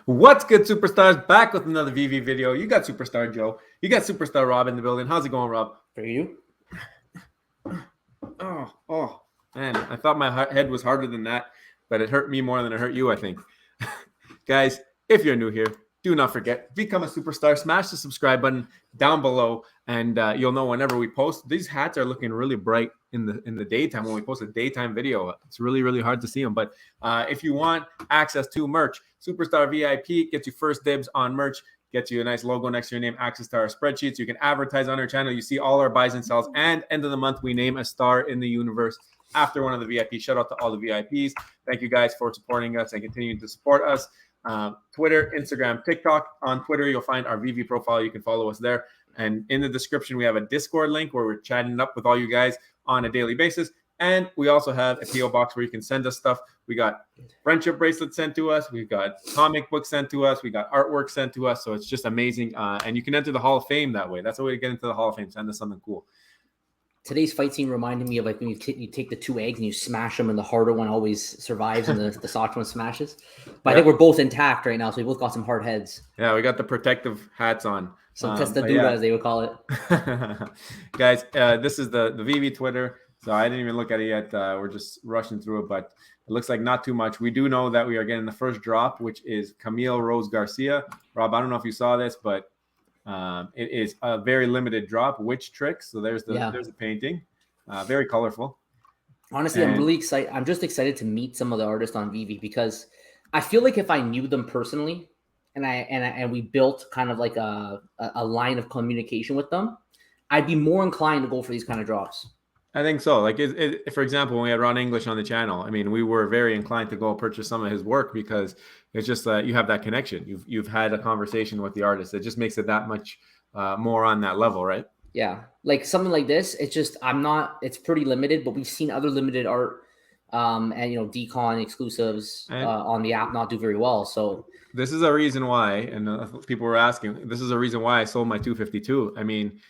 What's good, superstars? Back with another VV video. You got Superstar Joe. You got Superstar Rob in the building. How's it going, Rob? For you? Oh, man. I thought my head was harder than that, but it hurt me more than it hurt you, I think. Guys, if you're new here, do not forget, become a superstar. Smash the subscribe button down below, and you'll know whenever we post. These hats are looking really bright in the daytime when we post a daytime video. It's really, really hard to see them. But if you want access to merch, Superstar VIP gets you first dibs on merch, gets you a nice logo next to your name, access to our spreadsheets. You can advertise on our channel. You see all our buys and sells. And end of the month, we name a star in the universe after one of the VIPs. Shout out to all the VIPs. Thank you guys for supporting us and continuing to support us. Twitter, Instagram, TikTok. On Twitter, you'll find our VV profile. You can follow us there. And in the description, we have a Discord link where we're chatting up with all you guys on a daily basis. And we also have a PO box where you can send us stuff. We got friendship bracelets sent to us. We've got comic books sent to us. We got artwork sent to us. So it's just amazing. And you can enter the Hall of Fame that way. That's the way to get into the Hall of Fame. Send us something cool. Today's fight scene reminded me of like when you take the two eggs and you smash them, and the harder one always survives and the soft one smashes. But I think we're both intact right now, so we both got some hard heads. Yeah, we got the protective hats on. Some testaduda, as they would call it. Guys, this is the VV Twitter. So I didn't even look at it yet. We're just rushing through it, but it looks like not too much. We do know that we are getting the first drop, which is Camille Rose Garcia. Rob, I don't know if you saw this, but it is a very limited drop. Witch Tricks. So there's the painting. Very colorful. Honestly, I'm really excited. I'm just excited to meet some of the artists on VV because I feel like if I knew them personally and we built kind of like a line of communication with them, I'd be more inclined to go for these kind of drops. I think so. Like, for example, when we had Ron English on the channel, I mean, we were very inclined to go purchase some of his work because it's just you have that connection. You've had a conversation with the artist. It just makes it that much more on that level, right? Yeah, like something like this. It's just it's pretty limited, but we've seen other limited art and decon exclusives on the app not do very well. So this is a reason why, and people were asking. This is a reason why I sold my 252. I mean,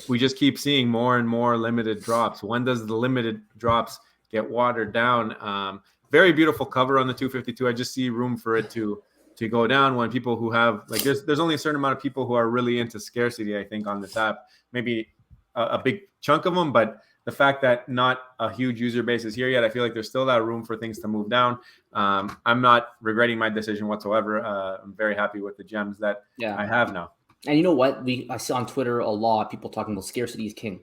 we just keep seeing more and more limited drops. When does the limited drops get watered down? Very beautiful cover on the 252. I just see room for it to go down when people who have like there's only a certain amount of people who are really into scarcity, I think, on this app. Maybe a big chunk of them, but the fact that not a huge user base is here yet, I feel like there's still that room for things to move down. I'm not regretting my decision whatsoever. I'm very happy with the gems that I have now. And you know what? I saw on Twitter a lot of people talking about scarcity is king.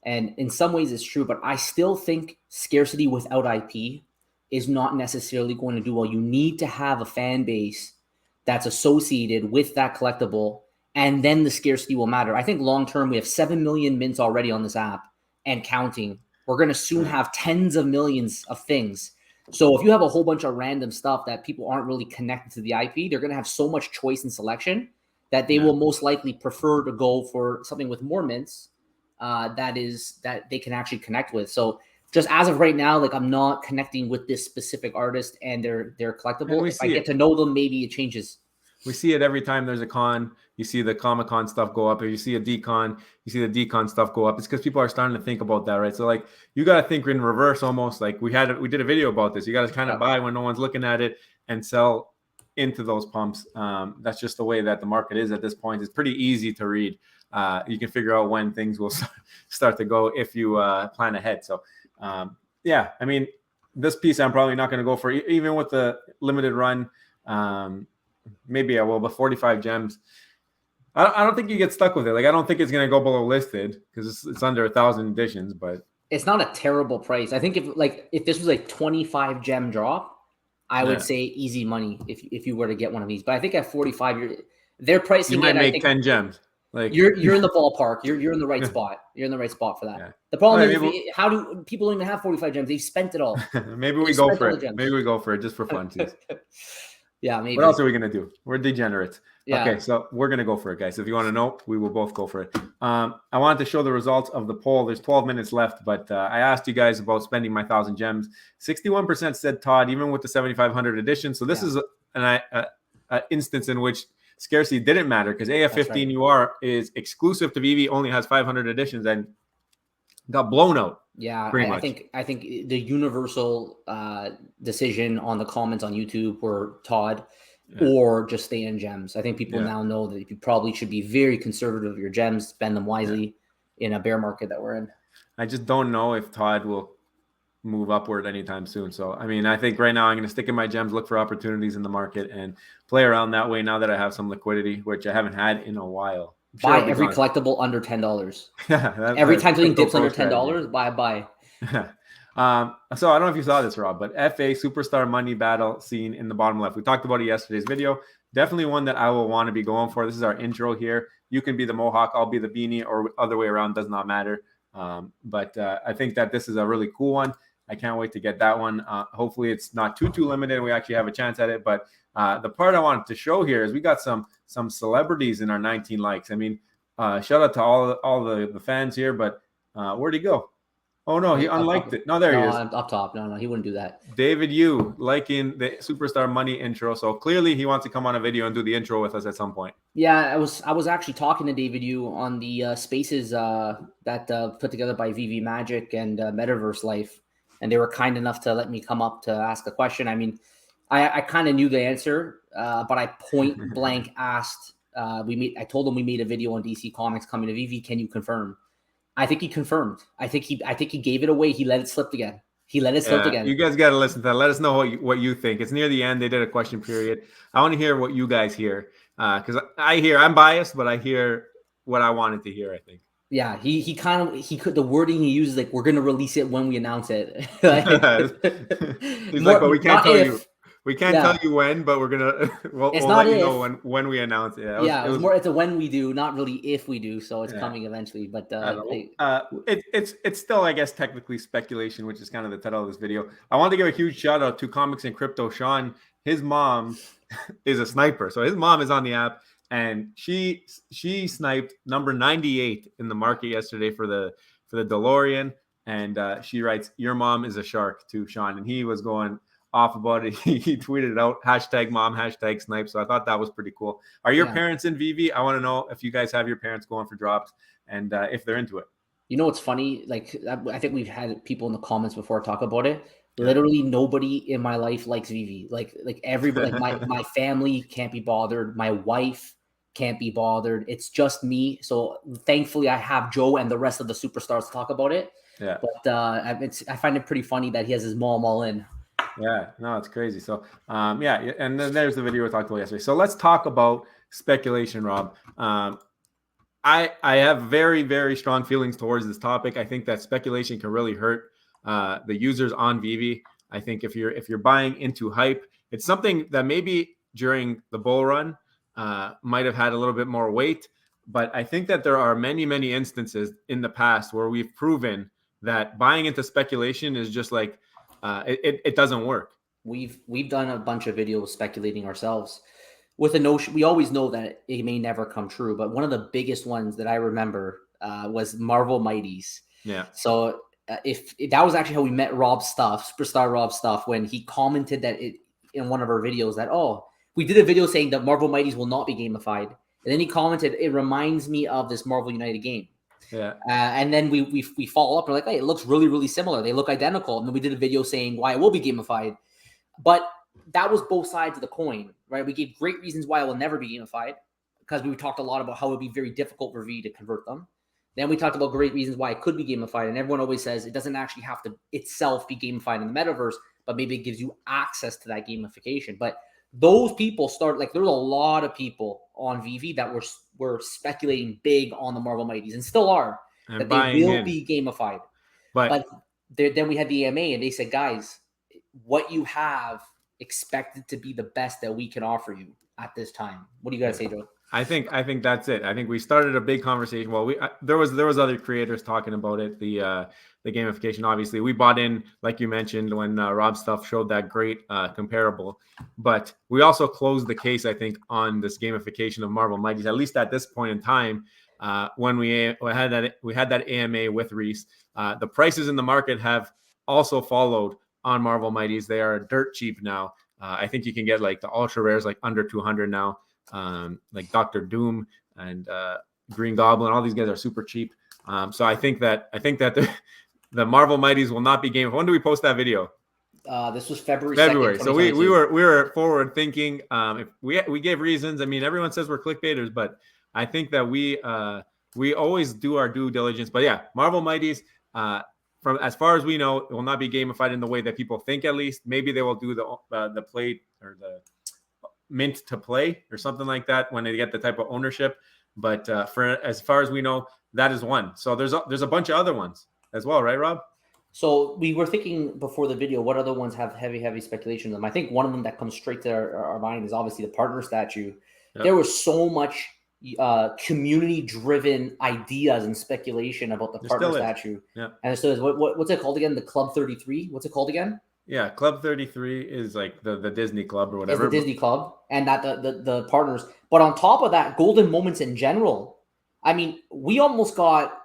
And in some ways it's true, but I still think scarcity without IP is not necessarily going to do well. You need to have a fan base that's associated with that collectible, and then the scarcity will matter. I think long-term, we have 7 million mints already on this app and counting. We're going to soon have tens of millions of things. So if you have a whole bunch of random stuff that people aren't really connected to the IP, they're going to have so much choice and selection that they will most likely prefer to go for something with more mints that they can actually connect with. So just as of right now, like I'm not connecting with this specific artist and their collectible. If I get to know them, maybe it changes. We see it every time there's a con. You see the Comic-Con stuff go up. If you see a decon, you see the decon stuff go up. It's because people are starting to think about that, right? So like you got to think in reverse almost. Like we did a video about this. You got to kind of buy when no one's looking at it and sell into those pumps. That's just the way that the market is at this point. It's pretty easy to read. You can figure out when things will start to go if you plan ahead. So yeah, I mean, this piece I'm probably not going to go for, even with the limited run. Maybe I will, but 45 gems. I don't think you get stuck with it. Like I don't think it's going to go below listed because it's under 1,000 editions. But it's not a terrible price. I think if this was a 25 gem drop, I would say easy money if you were to get one of these. But I think at 45, they're pricing. You might make 10 gems. Like you're in the ballpark. You're in the right spot. You're in the right spot for that. Yeah. The problem is how do people don't even have 45 gems? They've spent it all. Maybe we go for it. Maybe we go for it just for fun. Yeah, maybe. What else are we gonna do? We're degenerates. Yeah. Okay, so we're gonna go for it, guys. If you want to know, we will both go for it. I wanted to show the results of the poll. There's 12 minutes left, but I asked you guys about spending my 1,000 gems. 61% said Todd, even with the 7,500 edition. So this is an instance in which scarcity didn't matter because AF15UR is exclusive to VV, only has 500 editions and got blown out. Yeah, I think the universal decision on the comments on YouTube were Todd. or just stay in gems. I think people now know that you probably should be very conservative of your gems, spend them wisely in a bear market that we're in. I just don't know if Todd will move upward anytime soon. So, I mean, I think right now I'm going to stick in my gems, look for opportunities in the market, and play around that way now that I have some liquidity, which I haven't had in a while. Buy every collectible under $10. Yeah, every time something dips under $10, buy. So I don't know if you saw this, Rob, but FA Superstar Money Battle scene in the bottom left. We talked about it yesterday's video. Definitely one that I will want to be going for. This is our intro here. You can be the Mohawk, I'll be the beanie, or other way around, does not matter. But I think that this is a really cool one. I can't wait to get that one. Hopefully it's not too limited and we actually have a chance at it. But the part I wanted to show here is we got some celebrities in our 19 likes. I mean, shout out to all the fans here, but where'd he go? Oh, no, he unliked it. No, there he is. Up top. No, he wouldn't do that. David Yu liking the Superstar Money intro. So clearly he wants to come on a video and do the intro with us at some point. Yeah, I was actually talking to David Yu on the spaces that put together by Veve Magic and Metaverse Life. And they were kind enough to let me come up to ask a question. I mean, I kind of knew the answer, but I point blank asked. I told him we made a video on DC Comics coming to Veve. Can you confirm? I think he confirmed. I think he gave it away. He let it slip again. You guys got to listen to that. Let us know what you think. It's near the end. They did a question period. I want to hear what you guys hear because I'm biased, but I hear what I wanted to hear, I think. Yeah, he could the wording he uses, like, we're gonna release it when we announce it. He's like, but we can't tell you. We can't tell you when, but we're gonna we'll let you know when we announce it. It's a when we do, not really if we do. So it's coming eventually. But it's still, I guess, technically speculation, which is kind of the title of this video. I want to give a huge shout out to Comics and Crypto Sean. His mom is a sniper, so his mom is on the app. And she sniped number 98 in the market yesterday for the DeLorean. And she writes, "Your mom is a shark," to Sean. And he was going off about it. He tweeted it out, #mom, #snipe. So I thought that was pretty cool. Are your parents in Veve? I want to know if you guys have your parents going for drops and if they're into it. You know what's funny? Like, I think we've had people in the comments before talk about it. Literally nobody in my life likes Veve. Like everybody, like my family can't be bothered. My wife can't be bothered. It's just me. So thankfully I have Joe and the rest of the superstars to talk about it. Yeah. But I find it pretty funny that he has his mom all in. Yeah, no, it's crazy. So and then there's the video we talked about yesterday. So let's talk about speculation, Rob. I have very, very strong feelings towards this topic. I think that speculation can really hurt the users on Veve. I think if you're buying into hype, it's something that maybe during the bull run might have had a little bit more weight. But I think that there are many, many instances in the past where we've proven that buying into speculation is just like it doesn't work. We've done a bunch of videos speculating ourselves with a notion. We always know that it may never come true, but one of the biggest ones that I remember was Marvel Mighties. Yeah. So if that was actually how we met Rob Stuff, Superstar Rob Stuff, when he commented that in one of our videos that, we did a video saying that Marvel Mighties will not be gamified. And then he commented, "It reminds me of this Marvel United game." Yeah. And then we follow up. We're like, "Hey, it looks really, really similar. They look identical." And then we did a video saying why it will be gamified. But that was both sides of the coin, right? We gave great reasons why it will never be gamified because we talked a lot about how it would be very difficult for V to convert them. Then we talked about great reasons why it could be gamified. And everyone always says it doesn't actually have to itself be gamified in the metaverse, but maybe it gives you access to that gamification. But those people there's a lot of people on Veve that were speculating big on the Marvel Mighties and still are, and that they will be gamified. But then we had the AMA and they said, "Guys, what you have expected to be the best that we can offer you at this time." What do you guys say, Joe? I think that's it. I think we started a big conversation. Well, there was other creators talking about it. The gamification, obviously, we bought in, like you mentioned, when Rob Stuff showed that great comparable. But we also closed the case, I think, on this gamification of Marvel Mighties. At least at this point in time, when we had that AMA with Reese, the prices in the market have also followed on Marvel Mighties. They are dirt cheap now. I think you can get like the ultra rares like under 200 now. Like Dr. Doom and Green Goblin, all these guys are super cheap. So I think that the Marvel Mighties will not be gamified. When do we post that video? This was February 2nd, February. So we 2022. were forward thinking. If we gave reasons. I mean, everyone says we're clickbaiters, but I think that we always do our due diligence. But yeah, Marvel Mighties. From as far as we know, it will not be gamified in the way that people think. At least, maybe they will do the play or the mint to play or something like that when they get the type of ownership. But for as far as we know, that is one. So there's a bunch of other ones as well, right, Rob? So we were thinking before the video, what other ones have heavy speculation in them? I think one of them that comes straight to our mind is obviously the partner statue. Yep. There was so much community-driven ideas and speculation about the partner statue. Yeah. And so what's it called again? The Club 33? What's it called again? Yeah, Club 33 is like the Disney Club or whatever. It's the Disney Club, and that the partners. But on top of that, golden moments in general. I mean, we almost got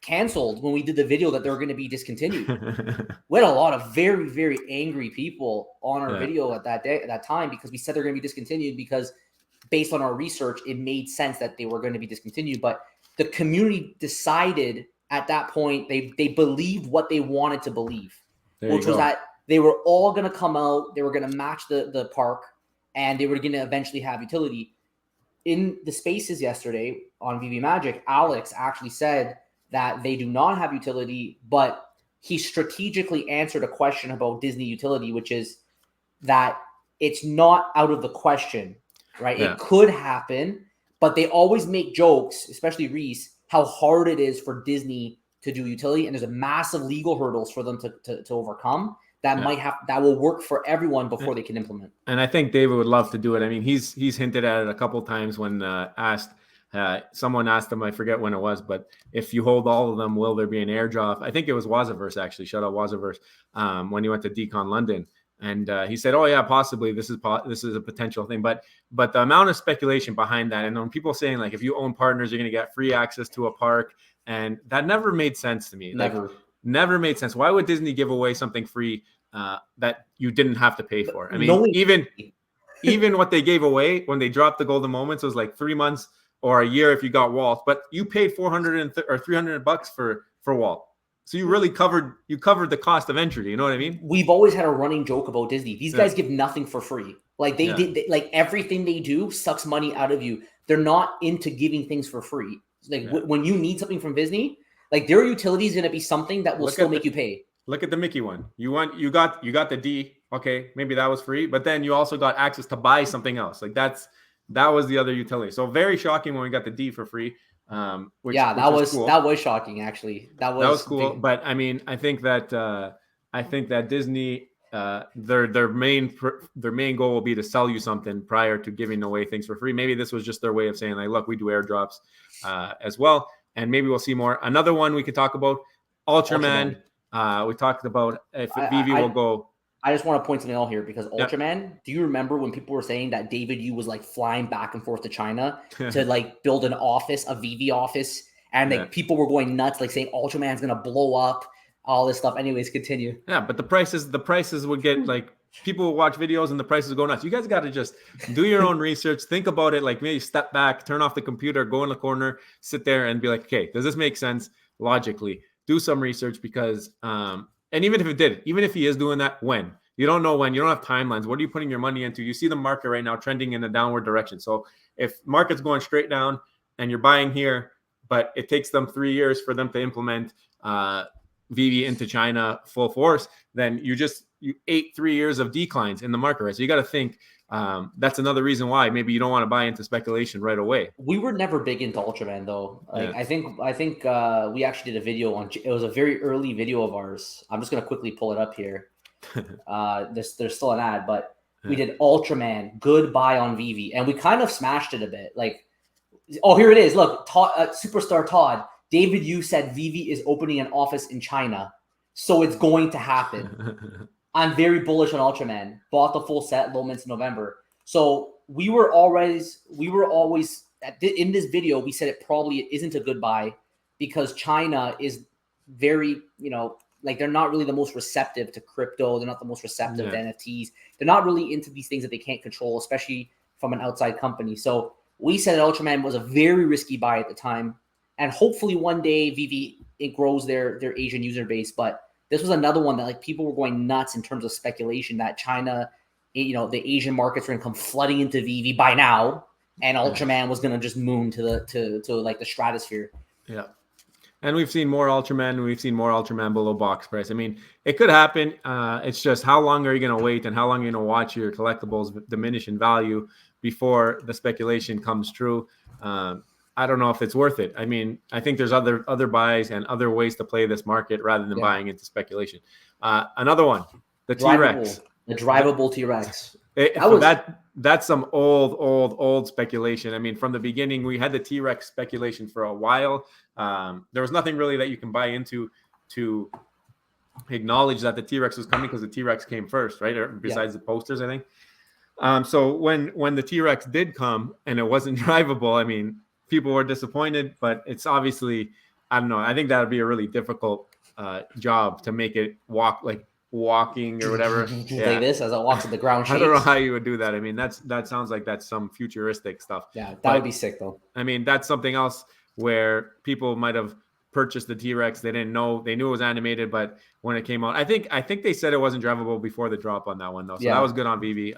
canceled when we did the video that they were going to be discontinued. We had a lot of very, very angry people on our video at that time because we said they're going to be discontinued because based on our research, it made sense that they were going to be discontinued. But the community decided at that point, they believed what they wanted to believe, which was that they were all going to come out, they were going to match the park, and they were going to eventually have utility. In the spaces yesterday on VV Magic, Alex actually said that they do not have utility, but he strategically answered a question about Disney utility, which is that it's not out of the question, right? Yeah. It could happen, but they always make jokes, especially Reese, how hard it is for Disney to do utility, and there's a massive legal hurdles for them to overcome that will work for everyone before they can implement. And I think David would love to do it. I mean, he's hinted at it a couple times when someone asked him, I forget when it was, but if you hold all of them, will there be an airdrop? I think it was Wazaverse actually. Shout out Wazaverse when he went to Decon London. And he said, "Oh yeah, possibly this is a potential thing." But the amount of speculation behind that, and when people saying like, if you own partners, you're going to get free access to a park, and that never made sense to me. Never made sense. Why would Disney give away something free that you didn't have to pay for? I mean, even what they gave away when they dropped the golden moments was like 3 months or a year if you got Walt, but you paid $400 or $300 for Walt. So you really covered the cost of entry. You know what I mean? We've always had a running joke about Disney. These guys give nothing for free. Like like everything they do sucks money out of you. They're not into giving things for free. Like when you need something from Disney, like their utility is going to be something that will still make you pay. Look at the Mickey one. You got the D. Okay, maybe that was free, but then you also got access to buy something else. Like that was the other utility. So very shocking when we got the D for free. That was shocking actually. That was cool. But I mean, I think that Disney their main goal will be to sell you something prior to giving away things for free. Maybe this was just their way of saying like, look, we do airdrops as well, and maybe we'll see more. Another one we could talk about, Ultraman. We talked about if Veve will go. I just want to point something out here because Ultraman, do you remember when people were saying that David Yu was like flying back and forth to China to like build an office, a Veve office, and like people were going nuts, like saying Ultraman's gonna blow up, all this stuff. Anyways, continue. Yeah, but the prices would get like people will watch videos and the prices go nuts. You guys got to just do your own research, think about it, like maybe step back, turn off the computer, go in the corner, sit there and be like, okay, does this make sense logically? Do some research because and even if it did, even if he is doing that, when? You don't know when. You don't have timelines. What are you putting your money into? You see the market right now trending in a downward direction. So if market's going straight down and you're buying here, but it takes them 3 years for them to implement Veve into China full force, then you ate 3 years of declines in the market, right? So you got to think that's another reason why maybe you don't want to buy into speculation right away. We were never big into Ultraman though. Like I think we actually did a video on it. Was a very early video of ours. I'm just gonna quickly pull it up here. There's still an ad, but we did Ultraman Goodbye on Veve, and we kind of smashed it a bit. Like, oh, here it is. Look, Superstar Todd. David Yu said Veve is opening an office in China, so it's going to happen. I'm very bullish on Ultraman. Bought the full set, low mints in November. So we were always in this video. We said it probably isn't a good buy because China is very, like they're not really the most receptive to crypto. They're not the most receptive to NFTs. They're not really into these things that they can't control, especially from an outside company. So we said that Ultraman was a very risky buy at the time. And hopefully one day Veve, it grows their Asian user base. But This was another one that like people were going nuts in terms of speculation that China, you know, the Asian markets were going to come flooding into Veve by now, and Ultraman was going to just moon to like the stratosphere. Yeah. And we've seen more Ultraman. We've seen more Ultraman below box price. I mean, it could happen. It's just how long are you going to wait and how long are you going to watch your collectibles diminish in value before the speculation comes true? I don't know if it's worth it. I mean, I think there's other buys and other ways to play this market rather than buying into speculation. Another one, the T-Rex. The drivable T-Rex. That's some old speculation. I mean, from the beginning, we had the T-Rex speculation for a while. There was nothing really that you can buy into to acknowledge that the T-Rex was coming because the T-Rex came first, right? Or besides the posters, I think. So when the T-Rex did come and it wasn't drivable, I mean, people were disappointed, but it's obviously, I don't know. I think that would be a really difficult job to make it walking or whatever. Like this as it walks at the ground. I don't know how you would do that. I mean, that sounds like that's some futuristic stuff. Yeah, that would be sick though. I mean, that's something else where people might have purchased the T-Rex. They didn't know, they knew it was animated, but when it came out, I think they said it wasn't drivable before the drop on that one though. So that was good on Veve.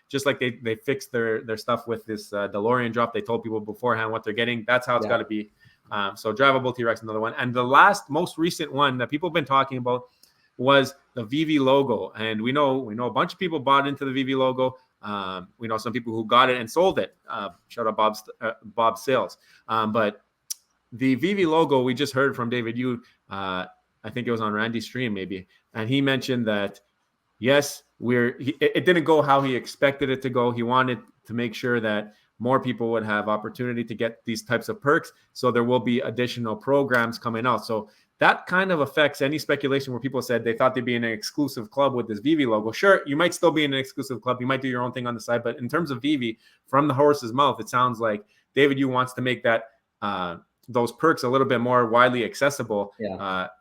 Just like they fixed their stuff with this DeLorean drop. They told people beforehand what they're getting. That's how it's got to be. So drivable T-Rex, another one. And the most recent one that people have been talking about was the Veve logo. And we know a bunch of people bought into the Veve logo. We know some people who got it and sold it. Shout out Bob's Sales. But the Veve logo, we just heard from David Yu, I think it was on Randy's stream maybe, and he mentioned that, yes, it didn't go how he expected it to go. He wanted to make sure that more people would have opportunity to get these types of perks, so there will be additional programs coming out. So that kind of affects any speculation where people said they thought they'd be in an exclusive club with this Veve logo. Sure, you might still be in an exclusive club. You might do your own thing on the side, but in terms of Veve, from the horse's mouth, it sounds like David Yu wants to make that those perks a little bit more widely accessible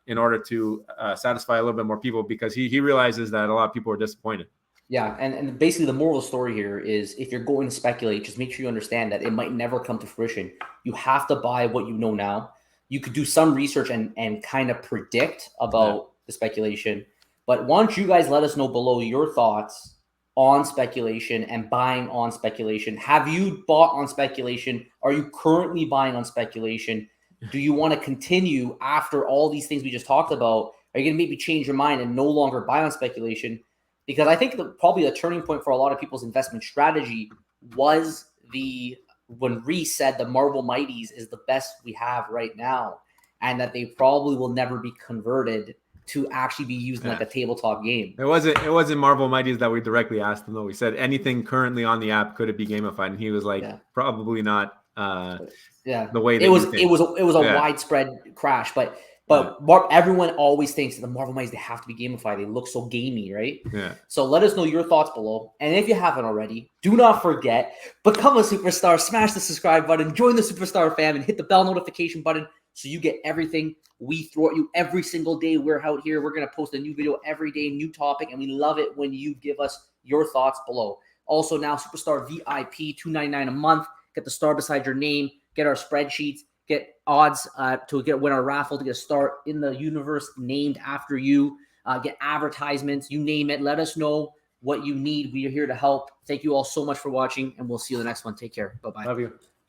in order to satisfy a little bit more people, because he realizes that a lot of people are disappointed. Yeah, and basically the moral of the story here is if you're going to speculate, just make sure you understand that it might never come to fruition. You have to buy what you know now. You could do some research and kind of predict about the speculation. But why don't you guys let us know below your thoughts on speculation and buying on speculation? Have you bought on speculation? Are you currently buying on speculation? Do you want to continue after all these things we just talked about? Are you going to maybe change your mind and no longer buy on speculation? Because I think probably the turning point for a lot of people's investment strategy was when Reese said the Marvel Mighties is the best we have right now, and that they probably will never be converted to actually be used in like a tabletop game. It wasn't Marvel Mighties that we directly asked him though. We said anything currently on the app, could it be gamified? And he was like, probably not. The way that it was a widespread crash, but everyone always thinks that the Marvel Mighties, they have to be gamified. They look so gamey, right? Yeah. So let us know your thoughts below. And if you haven't already, do not forget, become a superstar, smash the subscribe button, join the Superstar fam, and hit the bell notification button so you get everything we throw at you every single day. We're out here. We're going to post a new video every day, new topic, and we love it when you give us your thoughts below. Also now, Superstar VIP, $2.99 a month. Get the star beside your name. Get our spreadsheets. Get odds to win our raffle, to get a start in the universe named after you. Get advertisements, you name it. Let us know what you need. We are here to help. Thank you all so much for watching, and we'll see you in the next one. Take care. Bye-bye. Love you.